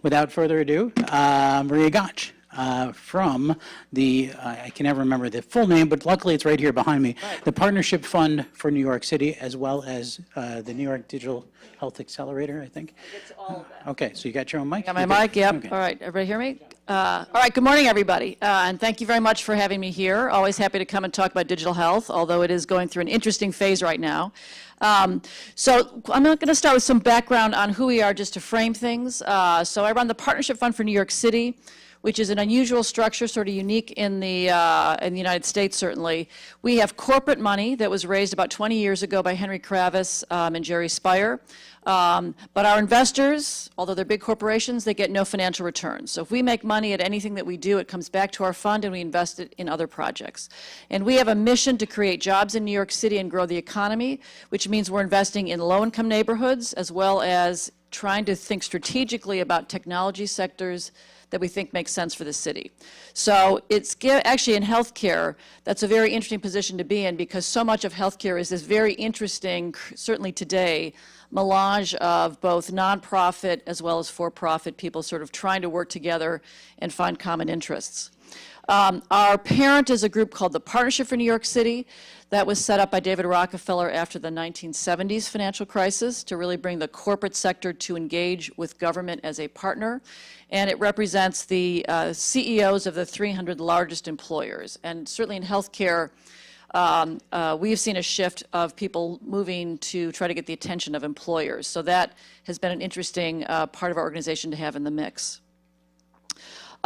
without further ado, Maria Gotsch from the, I can never remember the full name, but luckily it's right here behind me, the Partnership Fund for New York City, as well as the New York Digital Health Accelerator, I think. It's all of that. Okay, so you got your own mic? Got my mic, yep. Okay. All right, everybody hear me? All right, good morning, everybody. And thank you very much for having me here. Always happy to come and talk about digital health, although it is going through an interesting phase right now. So I'm going to start with some background on who we are just to frame things. So I run the Partnership Fund for New York City, which is an unusual structure, sort of unique in the United States, certainly. We have corporate money that was raised about 20 years ago by Henry Kravis and Jerry Spire. But our investors, although they're big corporations, they get no financial returns. So if we make money at anything that we do, it comes back to our fund and we invest it in other projects. And we have a mission to create jobs in New York City and grow the economy, which means we're investing in low-income neighborhoods as well as trying to think strategically about technology sectors that we think makes sense for the city. So it's actually in healthcare, that's a very interesting position to be in because so much of healthcare is this very interesting, certainly today, melange of both nonprofit as well as for-profit people sort of trying to work together and find common interests. Our parent is a group called the Partnership for New York City. That was set up by David Rockefeller after the 1970s financial crisis to really bring the corporate sector to engage with government as a partner. And it represents the CEOs of the 300 largest employers. And certainly in healthcare, we've seen a shift of people moving to try to get the attention of employers. So that has been an interesting part of our organization to have in the mix.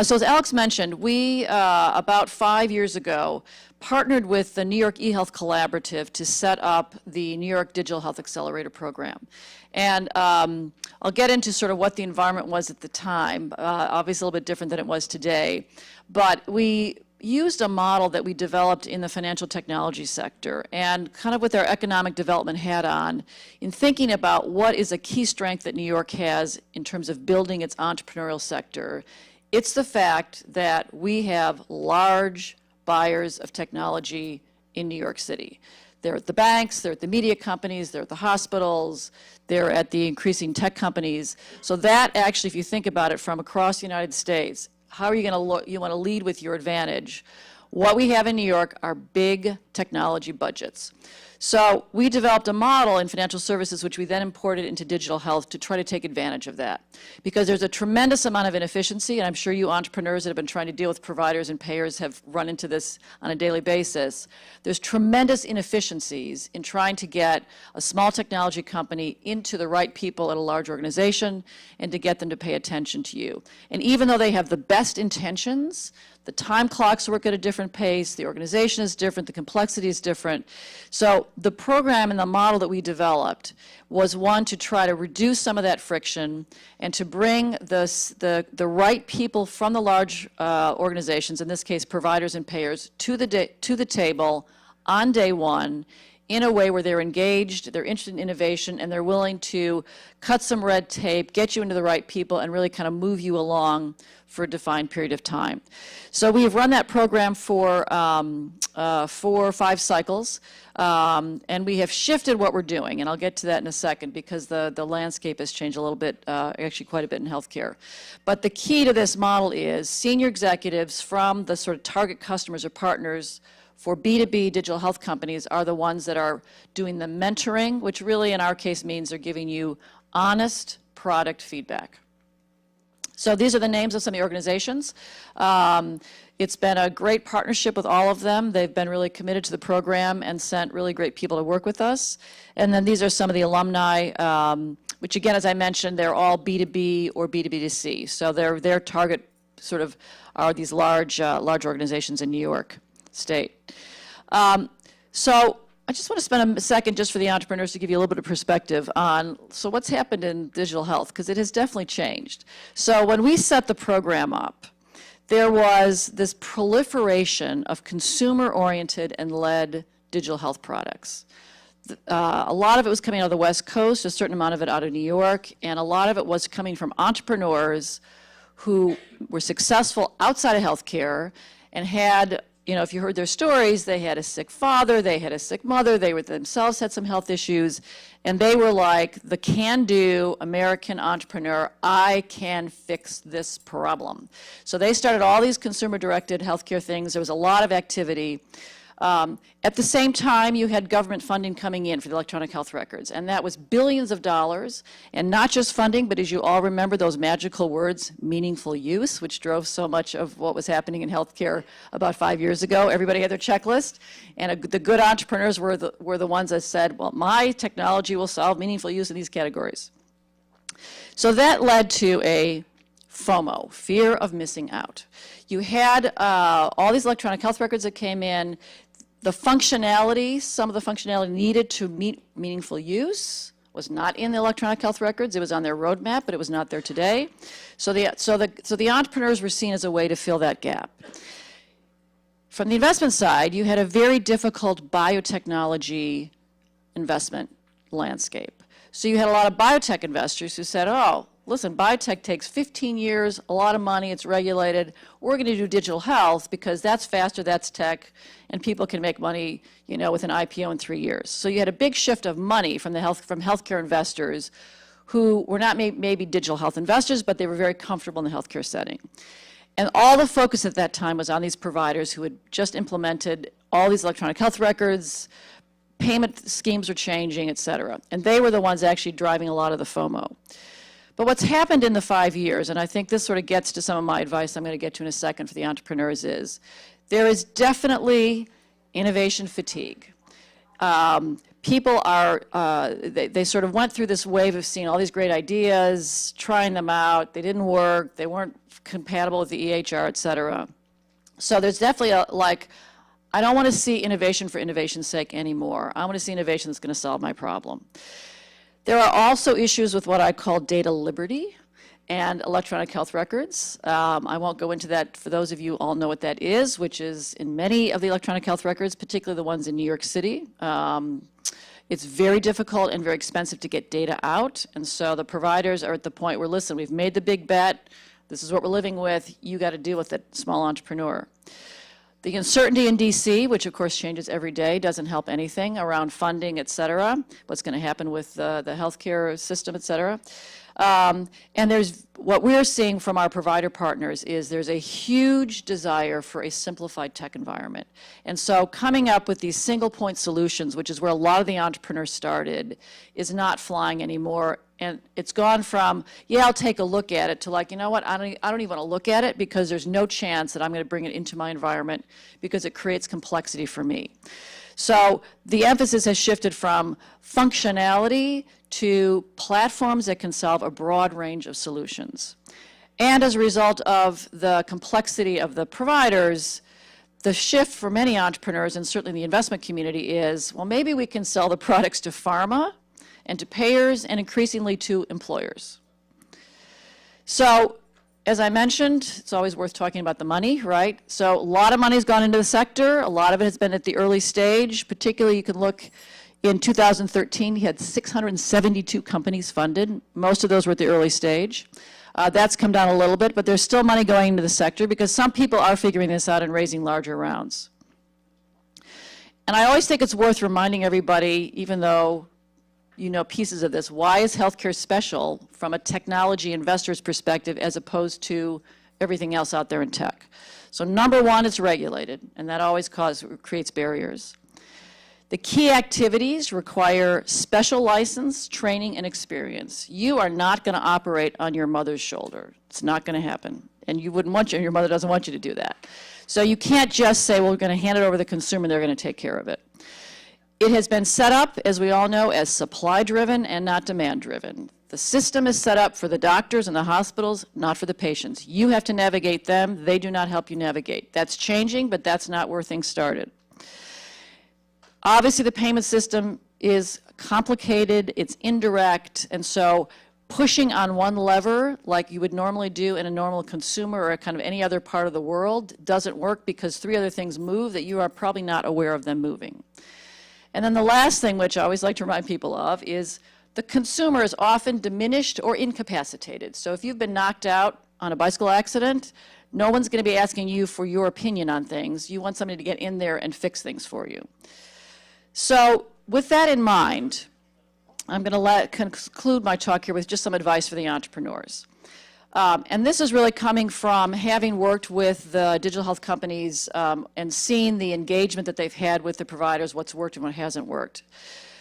So as Alex mentioned, we, about 5 years ago, partnered with the New York eHealth Collaborative to set up the New York Digital Health Accelerator program. And I'll get into sort of what the environment was at the time, obviously a little bit different than it was today. But we used a model that we developed in the financial technology sector and kind of with our economic development hat on in thinking about what is a key strength that New York has in terms of building its entrepreneurial sector. It's the fact that we have large buyers of technology in New York City. They're at the banks, they're at the media companies, they're at the hospitals, they're at the increasing tech companies. So that actually, if you think about it from across the United States, how are you going to look? You want to lead with your advantage. What we have in New York are big technology budgets. So we developed a model in financial services, which we then imported into digital health to try to take advantage of that. Because there's a tremendous amount of inefficiency, and I'm sure you entrepreneurs that have been trying to deal with providers and payers have run into this on a daily basis. There's tremendous inefficiencies in trying to get a small technology company into the right people at a large organization and to get them to pay attention to you. And even though they have the best intentions, the time clocks work at a different pace, the organization is different, the complexity is different. So the program and the model that we developed was one to try to reduce some of that friction and to bring the right people from the large organizations, in this case providers and payers, to the table on day one in a way where they're engaged, they're interested in innovation, and they're willing to cut some red tape, get you into the right people, and really kind of move you along for a defined period of time. So we have run that program for 4 or 5 cycles, and we have shifted what we're doing, and I'll get to that in a second because the landscape has changed a little bit, actually quite a bit in healthcare. But the key to this model is senior executives from the sort of target customers or partners for B2B digital health companies are the ones that are doing the mentoring, which really in our case means they're giving you honest product feedback. So these are the names of some of the organizations. It's been a great partnership with all of them. They've been really committed to the program and sent really great people to work with us. And then these are some of the alumni, which again, as I mentioned, they're all B2B or B2B2C. So their target sort of are these large organizations in New York State. So I just want to spend a second just for the entrepreneurs to give you a little bit of perspective on, so what's happened in digital health, because it has definitely changed. So when we set the program up, there was this proliferation of consumer-oriented and led digital health products. A lot of it was coming out of the West Coast, a certain amount of it out of New York, and a lot of it was coming from entrepreneurs who were successful outside of healthcare and had you know, if you heard their stories, they had a sick father, they had a sick mother, they were themselves had some health issues, and they were like the can-do American entrepreneur, I can fix this problem. So they started all these consumer-directed healthcare things. There was a lot of activity. At the same time, you had government funding coming in for the electronic health records, and that was billions of dollars, and not just funding, but as you all remember, those magical words, meaningful use, which drove so much of what was happening in healthcare about 5 years ago. Everybody had their checklist, and the good entrepreneurs were the ones that said, well, my technology will solve meaningful use in these categories. So that led to a FOMO, fear of missing out. You had all these electronic health records that came in. The functionality, some of the functionality needed to meet meaningful use was not in the electronic health records. It was on their roadmap, but it was not there today. So the entrepreneurs were seen as a way to fill that gap. From the investment side, you had a very difficult biotechnology investment landscape. So you had a lot of biotech investors who said, oh, listen, biotech takes 15 years, a lot of money, it's regulated. We're going to do digital health because that's faster, that's tech, and people can make money, you know, with an IPO in 3 years. So you had a big shift of money from healthcare investors who were not maybe digital health investors, but they were very comfortable in the healthcare setting. And all the focus at that time was on these providers who had just implemented all these electronic health records, payment schemes were changing, et cetera. And they were the ones actually driving a lot of the FOMO. But what's happened in the 5 years, and I think this sort of gets to some of my advice I'm going to get to in a second for the entrepreneurs, is there is definitely innovation fatigue. People are, they sort of went through this wave of seeing all these great ideas, trying them out, they didn't work, they weren't compatible with the EHR, et cetera. So there's definitely I don't want to see innovation for innovation's sake anymore. I want to see innovation that's going to solve my problem. There are also issues with what I call data liberty and electronic health records. I won't go into that. For those of you all know what that is, which is in many of the electronic health records, particularly the ones in New York City. It's very difficult and very expensive to get data out. And so the providers are at the point where, listen, we've made the big bet. This is what we're living with. You got to deal with it, small entrepreneur. The uncertainty in DC, which of course changes every day, doesn't help anything around funding, et cetera, what's going to happen with the healthcare system, et cetera. And there's what we're seeing from our provider partners is there's a huge desire for a simplified tech environment. And so coming up with these single point solutions, which is where a lot of the entrepreneurs started, is not flying anymore. And it's gone from, yeah, I'll take a look at it, to like, you know what, I don't even want to look at it because there's no chance that I'm going to bring it into my environment because it creates complexity for me. So the emphasis has shifted from functionality to platforms that can solve a broad range of solutions. And as a result of the complexity of the providers, the shift for many entrepreneurs, and certainly the investment community, is, well, maybe we can sell the products to pharma and to payers and increasingly to employers. So, as I mentioned, it's always worth talking about the money, right? So a lot of money has gone into the sector. A lot of it has been at the early stage. Particularly, you can look in 2013, you had 672 companies funded. Most of those were at the early stage. That's come down a little bit, but there's still money going into the sector because some people are figuring this out and raising larger rounds. And I always think it's worth reminding everybody, even though you know pieces of this, why is healthcare special from a technology investor's perspective as opposed to everything else out there in tech? So number one, it's regulated, and that always creates barriers. The key activities require special license, training, and experience. You are not going to operate on your mother's shoulder. It's not going to happen. And you wouldn't want you, and your mother doesn't want you to do that. So you can't just say, well, we're going to hand it over to the consumer, and they're going to take care of it. It has been set up, as we all know, as supply-driven and not demand-driven. The system is set up for the doctors and the hospitals, not for the patients. You have to navigate them. They do not help you navigate. That's changing, but that's not where things started. Obviously, the payment system is complicated, it's indirect, and so pushing on one lever like you would normally do in a normal consumer or kind of any other part of the world doesn't work because three other things move that you are probably not aware of them moving. And then the last thing, which I always like to remind people of, is the consumer is often diminished or incapacitated. So if you've been knocked out on a bicycle accident, No one's going to be asking you for your opinion on things. You want somebody to get in there and fix things for you. So with that in mind, I'm going to conclude my talk here with just some advice for the entrepreneurs. And this is really coming from having worked with the digital health companies and seen the engagement that they've had with the providers, what's worked and what hasn't worked.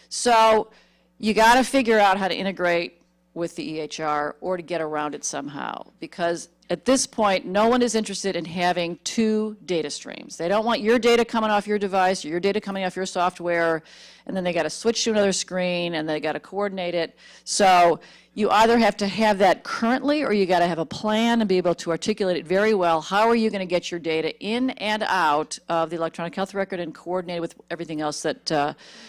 So you got to figure out how to integrate with the EHR or to get around it somehow, because at this point, no one is interested in having two data streams. They don't want your data coming off your device or your data coming off your software, and then they got to switch to another screen, and they got to coordinate it. So you either have to have that currently, or you got to have a plan and be able to articulate it very well. How are you going to get your data in and out of the electronic health record and coordinate with everything else that,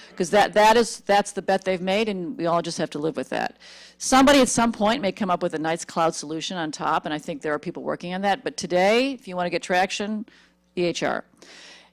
because that's the bet they've made, and we all just have to live with that. Somebody at some point may come up with a nice cloud solution on top, and I think there are people working on that. But today, if you want to get traction, EHR.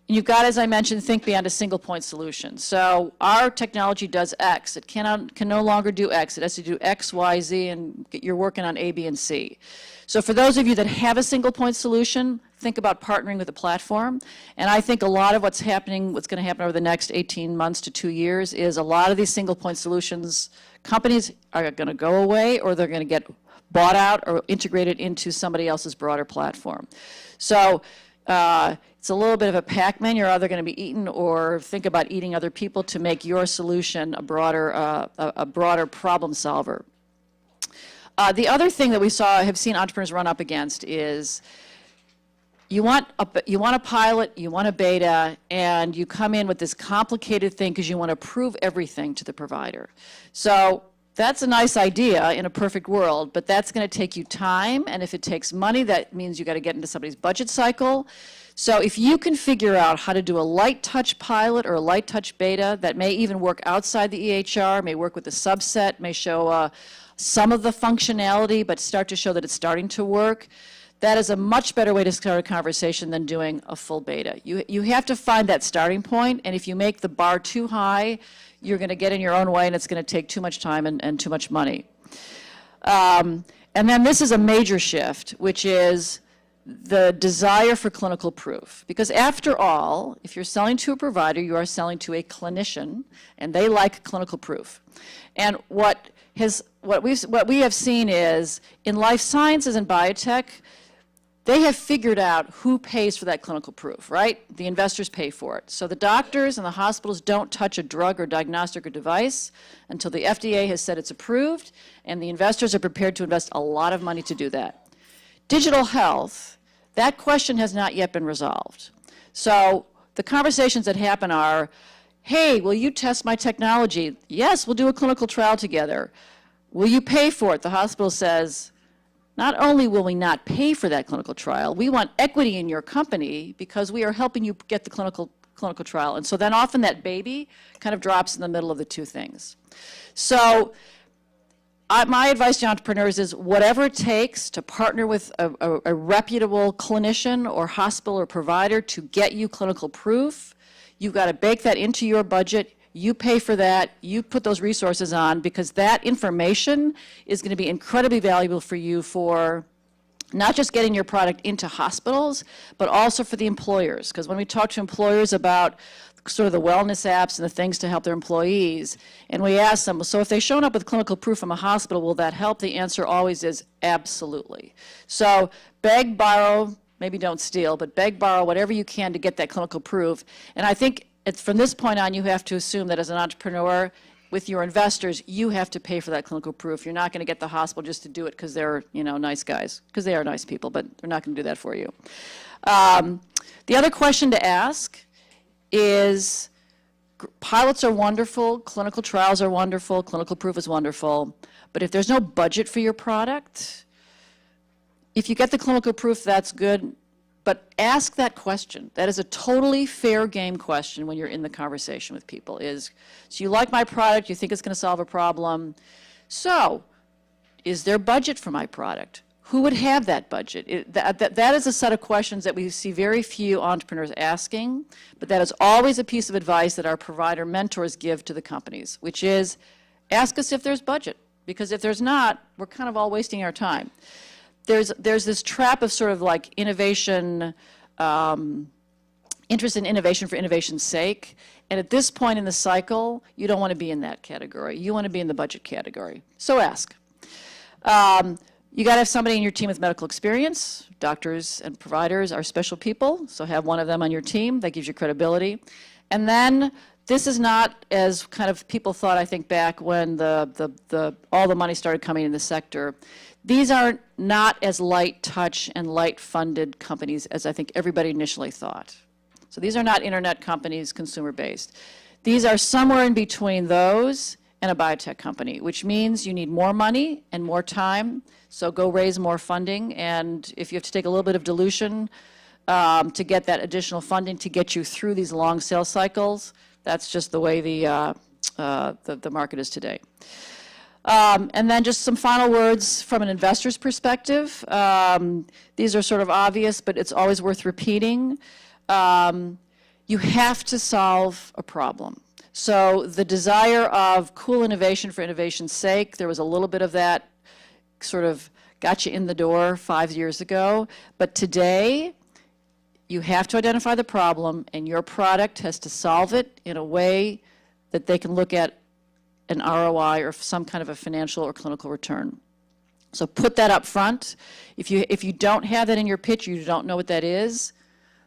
And you've got, as I mentioned, think beyond a single point solution. So our technology does X. It can no longer do X. It has to do X, Y, Z, and you're working on A, B, and C. So for those of you that have a single point solution, think about partnering with a platform. And I think a lot of what's going to happen over the next 18 months to 2 years is a lot of these single point solutions, companies are going to go away, or they're going to get bought out or integrated into somebody else's broader platform. So it's a little bit of a Pac-Man. You're either going to be eaten or think about eating other people to make your solution a broader problem solver. The other thing that have seen entrepreneurs run up against is you want a pilot, you want a beta, and you come in with this complicated thing because you want to prove everything to the provider. So that's a nice idea in a perfect world, but that's going to take you time, and if it takes money, that means you got to get into somebody's budget cycle. So if you can figure out how to do a light touch pilot or a light touch beta that may even work outside the EHR, may work with a subset, may show some of the functionality, but start to show that it's starting to work, that is a much better way to start a conversation than doing a full beta. You have to find that starting point, and if you make the bar too high, you're going to get in your own way, and it's going to take too much time and too much money. And then this is a major shift, which is the desire for clinical proof. Because after all, if you're selling to a provider, you are selling to a clinician, and they like clinical proof. And what we have seen is, in life sciences and biotech, they have figured out who pays for that clinical proof, right? The investors pay for it. So the doctors and the hospitals don't touch a drug or diagnostic or device until the FDA has said it's approved, and the investors are prepared to invest a lot of money to do that. Digital health, that question has not yet been resolved. So the conversations that happen are, hey, will you test my technology? Yes, we'll do a clinical trial together. Will you pay for it? The hospital says, not only will we not pay for that clinical trial, we want equity in your company because we are helping you get the clinical trial. And so then often that baby kind of drops in the middle of the two things. So my advice to entrepreneurs is whatever it takes to partner with a reputable clinician or hospital or provider to get you clinical proof, you've got to bake that into your budget. You pay for that, you put those resources on, because that information is going to be incredibly valuable for you for not just getting your product into hospitals, but also for the employers. Because when we talk to employers about sort of the wellness apps and the things to help their employees, and we ask them, so if they've shown up with clinical proof from a hospital, will that help? The answer always is absolutely. So beg, borrow, maybe don't steal, but beg, borrow, whatever you can to get that clinical proof. And I think from this point on, you have to assume that as an entrepreneur, with your investors, you have to pay for that clinical proof. You're not going to get the hospital just to do it because they're, nice guys, because they are nice people, but they're not going to do that for you. The other question to ask is, pilots are wonderful, clinical trials are wonderful, clinical proof is wonderful, but if there's no budget for your product, if you get the clinical proof, that's good. But ask that question. That is a totally fair game question when you're in the conversation with people. So you like my product, you think it's going to solve a problem. So is there budget for my product? Who would have that budget? That is a set of questions that we see very few entrepreneurs asking, but that is always a piece of advice that our provider mentors give to the companies, which is ask us if there's budget, because if there's not, we're kind of all wasting our time. there's this trap of sort of like innovation, interest in innovation for innovation's sake. And at this point in the cycle, you don't want to be in that category. You want to be in the budget category. So ask. You got to have somebody in your team with medical experience. Doctors and providers are special people, so have one of them on your team. That gives you credibility. And then this is not as kind of people thought, I think, back when all the money started coming in the sector. These are not as light touch and light funded companies as I think everybody initially thought. So these are not internet companies, consumer based. These are somewhere in between those and a biotech company, which means you need more money and more time. So go raise more funding, and if you have to take a little bit of dilution to get that additional funding to get you through these long sales cycles, that's just the way the market is today. And then just some final words from an investor's perspective. These are sort of obvious, but it's always worth repeating. You have to solve a problem. So the desire of cool innovation for innovation's sake, there was a little bit of that sort of got you in the door 5 years ago. But today, you have to identify the problem, and your product has to solve it in a way that they can look at an ROI or some kind of a financial or clinical return. So put that up front. If you don't have that in your pitch, you don't know what that is,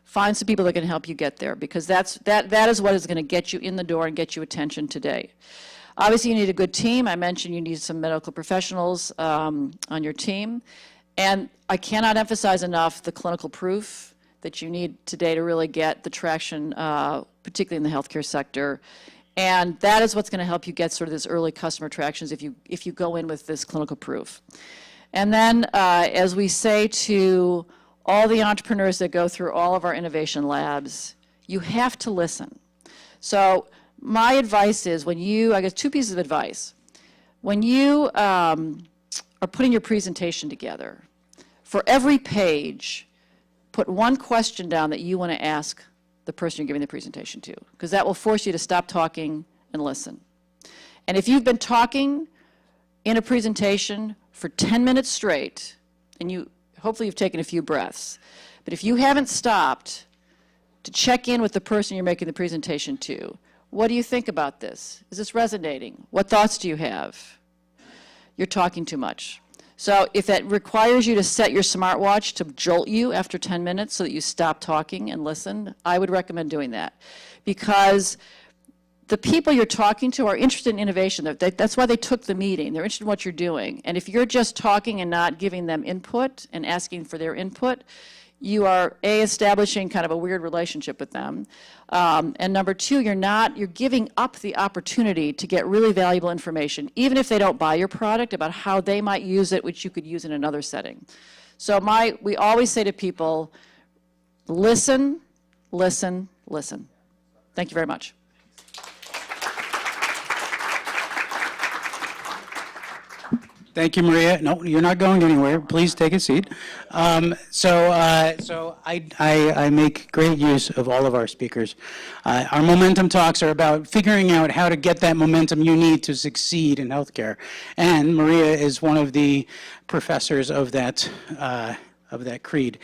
find some people that can help you get there, because that is what is going to get you in the door and get you attention today. Obviously, you need a good team. I mentioned you need some medical professionals on your team. And I cannot emphasize enough the clinical proof that you need today to really get the traction, particularly in the healthcare sector. And that is what's going to help you get sort of this early customer tractions if you go in with this clinical proof. And then, as we say to all the entrepreneurs that go through all of our innovation labs, you have to listen. So my advice is I guess 2 pieces of advice. When you are putting your presentation together, for every page, put one question down that you want to ask the person you're giving the presentation to, because that will force you to stop talking and listen. And if you've been talking in a presentation for 10 minutes straight, and hopefully you've taken a few breaths, but if you haven't stopped to check in with the person you're making the presentation to, what do you think about this? Is this resonating? What thoughts do you have? You're talking too much. So if that requires you to set your smartwatch to jolt you after 10 minutes so that you stop talking and listen, I would recommend doing that. Because the people you're talking to are interested in innovation. That's why they took the meeting. They're interested in what you're doing. And if you're just talking and not giving them input and asking for their input, you are, A, establishing kind of a weird relationship with them. And number 2, you're giving up the opportunity to get really valuable information, even if they don't buy your product, about how they might use it, which you could use in another setting. So we always say to people, listen, listen, listen. Thank you very much. Thank you, Maria. No, you're not going anywhere. Please take a seat. So I make great use of all of our speakers. Our momentum talks are about figuring out how to get that momentum you need to succeed in healthcare. And Maria is one of the professors of that creed.